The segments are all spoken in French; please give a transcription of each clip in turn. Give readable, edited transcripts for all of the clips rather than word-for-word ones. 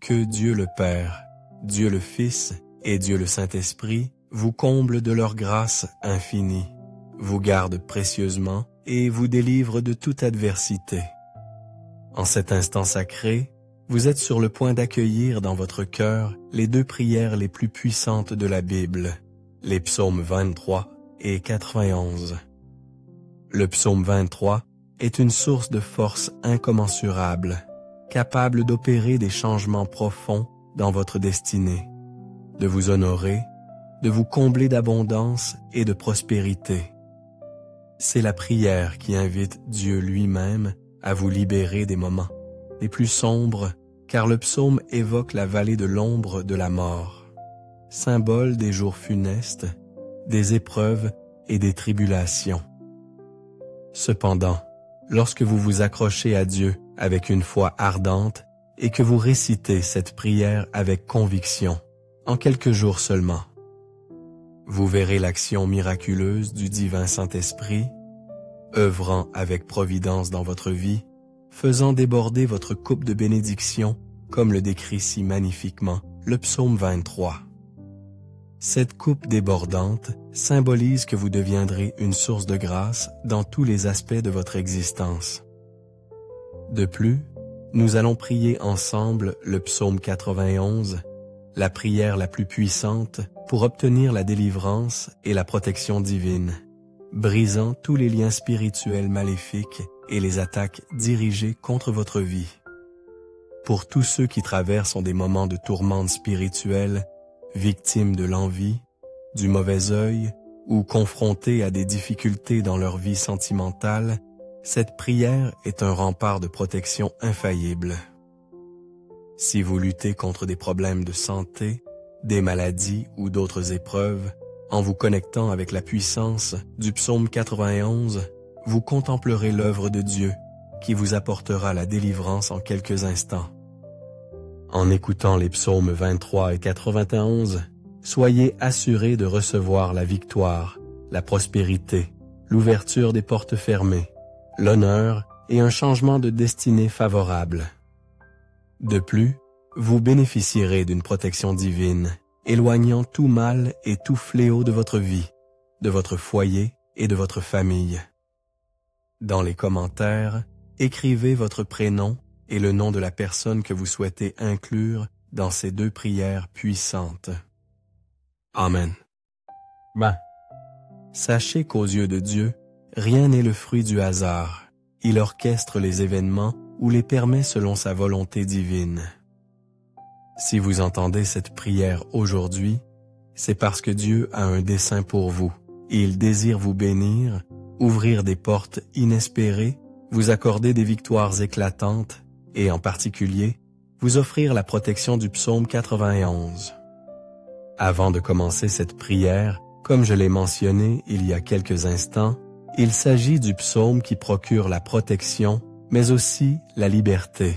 Que Dieu le Père, Dieu le Fils et Dieu le Saint-Esprit vous comblent de leur grâce infinie, vous gardent précieusement et vous délivrent de toute adversité. En cet instant sacré, vous êtes sur le point d'accueillir dans votre cœur les deux prières les plus puissantes de la Bible, les psaumes 23 et 91. Le psaume 23 est une source de force incommensurable, capable d'opérer des changements profonds dans votre destinée, de vous honorer, de vous combler d'abondance et de prospérité. C'est la prière qui invite Dieu lui-même à vous libérer des moments les plus sombres, car le psaume évoque la vallée de l'ombre de la mort, symbole des jours funestes, des épreuves et des tribulations. Cependant, lorsque vous vous accrochez à Dieu avec une foi ardente et que vous récitez cette prière avec conviction, en quelques jours seulement, vous verrez l'action miraculeuse du divin Saint-Esprit, œuvrant avec providence dans votre vie, faisant déborder votre coupe de bénédiction, comme le décrit si magnifiquement le psaume 23. Cette coupe débordante symbolise que vous deviendrez une source de grâce dans tous les aspects de votre existence. De plus, nous allons prier ensemble le psaume 91, la prière la plus puissante pour obtenir la délivrance et la protection divine, brisant tous les liens spirituels maléfiques et les attaques dirigées contre votre vie. Pour tous ceux qui traversent des moments de tourmente spirituelle, victimes de l'envie, du mauvais œil ou confrontés à des difficultés dans leur vie sentimentale, cette prière est un rempart de protection infaillible. Si vous luttez contre des problèmes de santé, des maladies ou d'autres épreuves, en vous connectant avec la puissance du psaume 91, vous contemplerez l'œuvre de Dieu qui vous apportera la délivrance en quelques instants. En écoutant les psaumes 23 et 91, soyez assurés de recevoir la victoire, la prospérité, l'ouverture des portes fermées, l'honneur et un changement de destinée favorable. De plus, vous bénéficierez d'une protection divine, éloignant tout mal et tout fléau de votre vie, de votre foyer et de votre famille. Dans les commentaires, écrivez votre prénom et le nom de la personne que vous souhaitez inclure dans ces deux prières puissantes. Amen. Sachez qu'aux yeux de Dieu, rien n'est le fruit du hasard. Il orchestre les événements ou les permet selon sa volonté divine. Si vous entendez cette prière aujourd'hui, c'est parce que Dieu a un dessein pour vous. Il désire vous bénir, ouvrir des portes inespérées, vous accorder des victoires éclatantes et en particulier, vous offrir la protection du psaume 91. Avant de commencer cette prière, comme je l'ai mentionné il y a quelques instants, il s'agit du psaume qui procure la protection, mais aussi la liberté,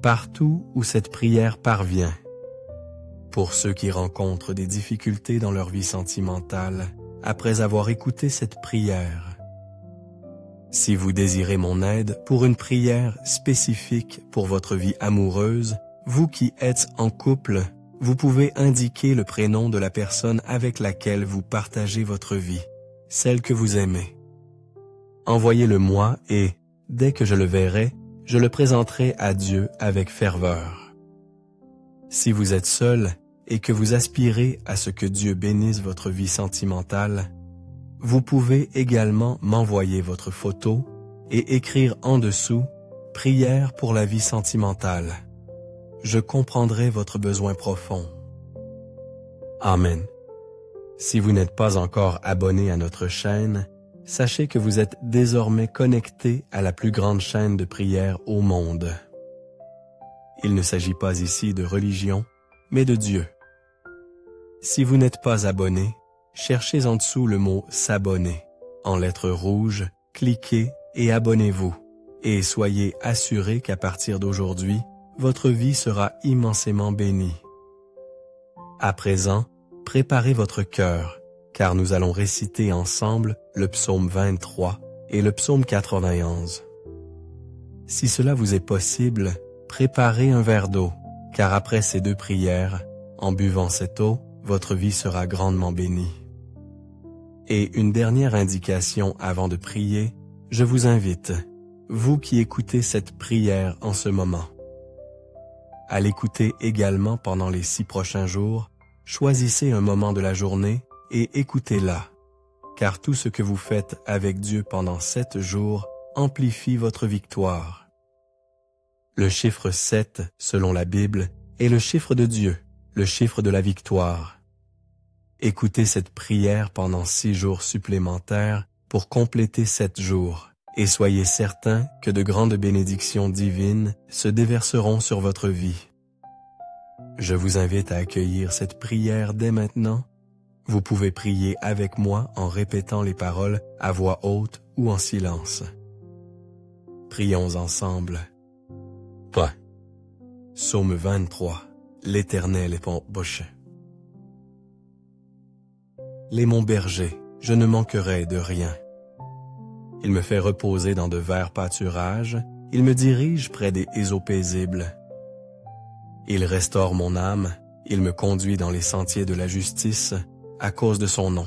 partout où cette prière parvient. Pour ceux qui rencontrent des difficultés dans leur vie sentimentale, après avoir écouté cette prière. Si vous désirez mon aide pour une prière spécifique pour votre vie amoureuse, vous qui êtes en couple, vous pouvez indiquer le prénom de la personne avec laquelle vous partagez votre vie, celle que vous aimez. Envoyez-le-moi et, dès que je le verrai, je le présenterai à Dieu avec ferveur. Si vous êtes seul et que vous aspirez à ce que Dieu bénisse votre vie sentimentale, vous pouvez également m'envoyer votre photo et écrire en dessous « Prière pour la vie sentimentale ». Je comprendrai votre besoin profond. Amen. Si vous n'êtes pas encore abonné à notre chaîne, sachez que vous êtes désormais connecté à la plus grande chaîne de prière au monde. Il ne s'agit pas ici de religion, mais de Dieu. Si vous n'êtes pas abonné, cherchez en dessous le mot « s'abonner ». En lettres rouges, cliquez et abonnez-vous. Et soyez assurés qu'à partir d'aujourd'hui, votre vie sera immensément bénie. À présent, préparez votre cœur, car nous allons réciter ensemble le psaume 23 et le psaume 91. Si cela vous est possible, préparez un verre d'eau, car après ces 2 prières, en buvant cette eau, votre vie sera grandement bénie. Et une dernière indication avant de prier, je vous invite, vous qui écoutez cette prière en ce moment, à l'écouter également pendant les 6 prochains jours. Choisissez un moment de la journée et écoutez-la, car tout ce que vous faites avec Dieu pendant 7 jours amplifie votre victoire. Le chiffre 7, selon la Bible, est le chiffre de Dieu, le chiffre de la victoire. Écoutez cette prière pendant 6 jours supplémentaires pour compléter 7 jours, et soyez certains que de grandes bénédictions divines se déverseront sur votre vie. Je vous invite à accueillir cette prière dès maintenant. Vous pouvez prier avec moi en répétant les paroles à voix haute ou en silence. Prions ensemble. Pas. Psaume 23. L'Éternel est mon boucher. Il est mon berger, je ne manquerai de rien. Il me fait reposer dans de verts pâturages, il me dirige près des eaux paisibles. Il restaure mon âme, il me conduit dans les sentiers de la justice, à cause de son nom.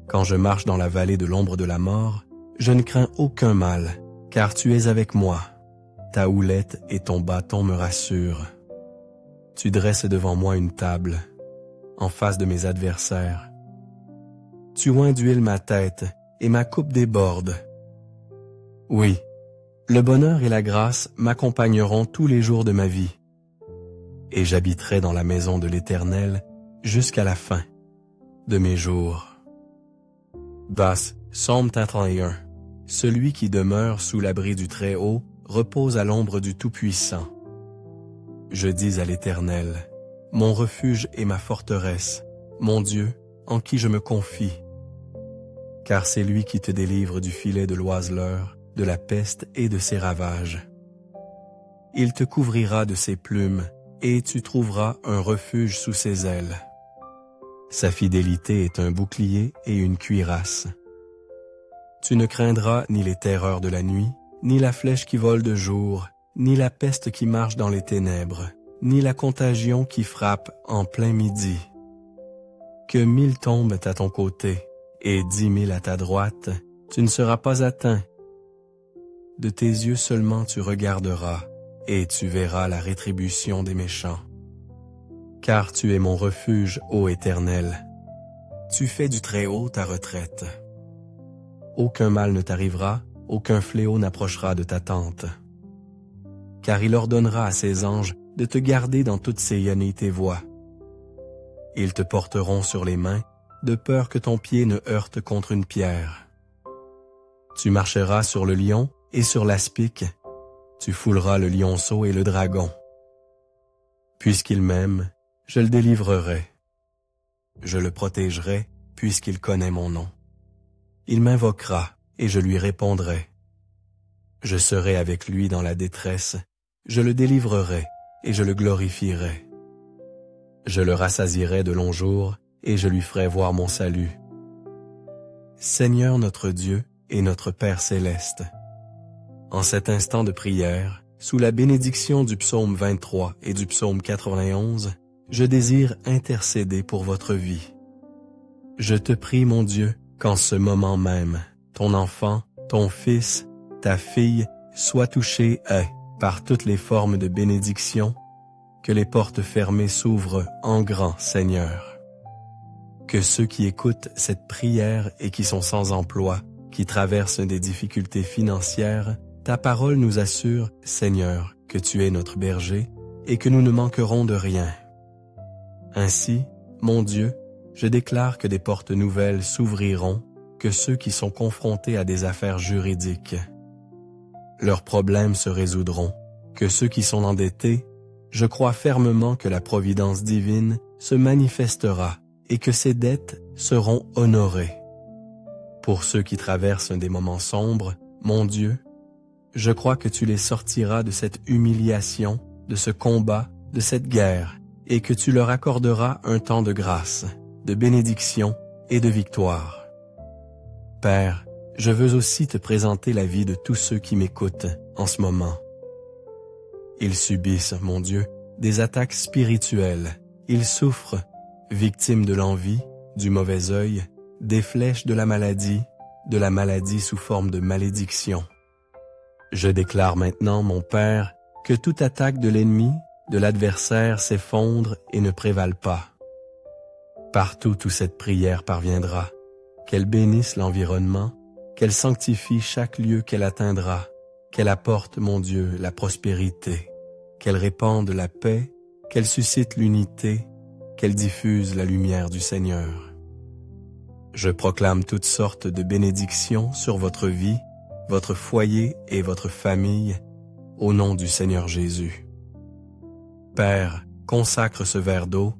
Quand je marche dans la vallée de l'ombre de la mort, je ne crains aucun mal, car tu es avec moi. Ta houlette et ton bâton me rassurent. Tu dresses devant moi une table, en face de mes adversaires. Tu oins d'huile ma tête, et ma coupe déborde. Oui, le bonheur et la grâce m'accompagneront tous les jours de ma vie, et j'habiterai dans la maison de l'Éternel jusqu'à la fin de mes jours. Bas, Psaume 31. Celui qui demeure sous l'abri du Très-Haut repose à l'ombre du Tout-Puissant. Je dis à l'Éternel, mon refuge et ma forteresse, mon Dieu, en qui je me confie. Car c'est lui qui te délivre du filet de l'oiseleur, de la peste et de ses ravages. Il te couvrira de ses plumes, et tu trouveras un refuge sous ses ailes. Sa fidélité est un bouclier et une cuirasse. Tu ne craindras ni les terreurs de la nuit, ni la flèche qui vole de jour, ni la peste qui marche dans les ténèbres, ni la contagion qui frappe en plein midi. Que 1000 tombent à ton côté, et 10 000 à ta droite, tu ne seras pas atteint. De tes yeux seulement tu regarderas, et tu verras la rétribution des méchants. Car tu es mon refuge, ô Éternel. Tu fais du Très-Haut ta retraite. Aucun mal ne t'arrivera, aucun fléau n'approchera de ta tente. Car il ordonnera à ses anges de te garder dans toutes sillonner tes voies. Ils te porteront sur les mains, de peur que ton pied ne heurte contre une pierre. Tu marcheras sur le lion et sur l'aspic, tu fouleras le lionceau et le dragon. Puisqu'il m'aime, je le délivrerai. Je le protégerai, puisqu'il connaît mon nom. Il m'invoquera, et je lui répondrai. Je serai avec lui dans la détresse, je le délivrerai, et je le glorifierai. Je le rassasierai de longs jours, et je lui ferai voir mon salut. Seigneur notre Dieu et notre Père céleste, en cet instant de prière, sous la bénédiction du psaume 23 et du psaume 91, je désire intercéder pour votre vie. Je te prie, mon Dieu, qu'en ce moment même, ton enfant, ton fils, ta fille, soient touchés par toutes les formes de bénédiction, que les portes fermées s'ouvrent en grand, Seigneur. Que ceux qui écoutent cette prière et qui sont sans emploi, qui traversent des difficultés financières, ta parole nous assure, Seigneur, que tu es notre berger et que nous ne manquerons de rien. Ainsi, mon Dieu, je déclare que des portes nouvelles s'ouvriront, que ceux qui sont confrontés à des affaires juridiques, leurs problèmes se résoudront, que ceux qui sont endettés, je crois fermement que la providence divine se manifestera et que ces dettes seront honorées. Pour ceux qui traversent des moments sombres, mon Dieu, je crois que tu les sortiras de cette humiliation, de ce combat, de cette guerre, et que tu leur accorderas un temps de grâce, de bénédiction et de victoire. Père, je veux aussi te présenter la vie de tous ceux qui m'écoutent en ce moment. Ils subissent, mon Dieu, des attaques spirituelles. Il souffre, victime de l'envie, du mauvais œil, des flèches de la maladie sous forme de malédiction. Je déclare maintenant, mon Père, que toute attaque de l'ennemi, de l'adversaire s'effondre et ne prévale pas. Partout où cette prière parviendra, qu'elle bénisse l'environnement, qu'elle sanctifie chaque lieu qu'elle atteindra, qu'elle apporte, mon Dieu, la prospérité, qu'elle répande la paix, qu'elle suscite l'unité, qu'elle diffuse la lumière du Seigneur. Je proclame toutes sortes de bénédictions sur votre vie, votre foyer et votre famille, au nom du Seigneur Jésus. Père, consacre ce verre d'eau,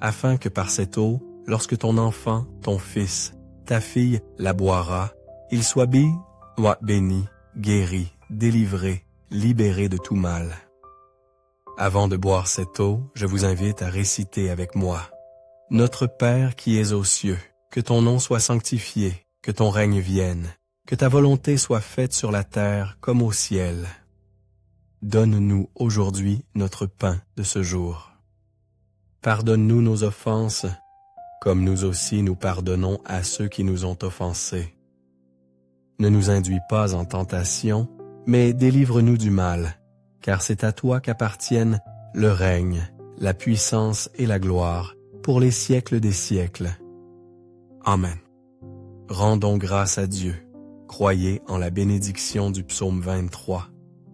afin que par cette eau, lorsque ton enfant, ton fils, ta fille la boira, il soit béni, guéri, délivré, libéré de tout mal. Avant de boire cette eau, je vous invite à réciter avec moi. Notre Père qui es aux cieux, que ton nom soit sanctifié, que ton règne vienne, que ta volonté soit faite sur la terre comme au ciel. Donne-nous aujourd'hui notre pain de ce jour. Pardonne-nous nos offenses, comme nous aussi nous pardonnons à ceux qui nous ont offensés. Ne nous induis pas en tentation, mais délivre-nous du mal, car c'est à toi qu'appartiennent le règne, la puissance et la gloire, pour les siècles des siècles. Amen. Rendons grâce à Dieu. Croyez en la bénédiction du psaume 23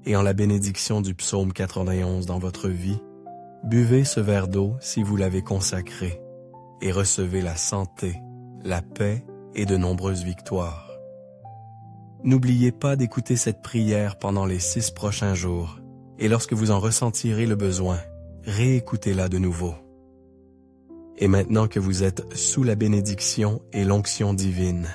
et en la bénédiction du psaume 91 dans votre vie. Buvez ce verre d'eau si vous l'avez consacré et recevez la santé, la paix et de nombreuses victoires. N'oubliez pas d'écouter cette prière pendant les 6 prochains jours et lorsque vous en ressentirez le besoin, réécoutez-la de nouveau. Et maintenant que vous êtes sous la bénédiction et l'onction divine,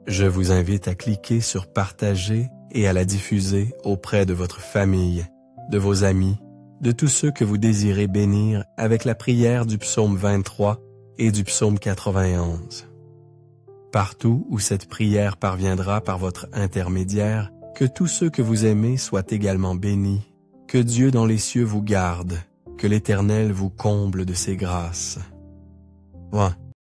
je vous invite à cliquer sur « Partager » et à la diffuser auprès de votre famille, de vos amis, de tous ceux que vous désirez bénir avec la prière du psaume 23 et du psaume 91. Partout où cette prière parviendra par votre intermédiaire, que tous ceux que vous aimez soient également bénis, que Dieu dans les cieux vous garde, que l'Éternel vous comble de ses grâces. Ouais.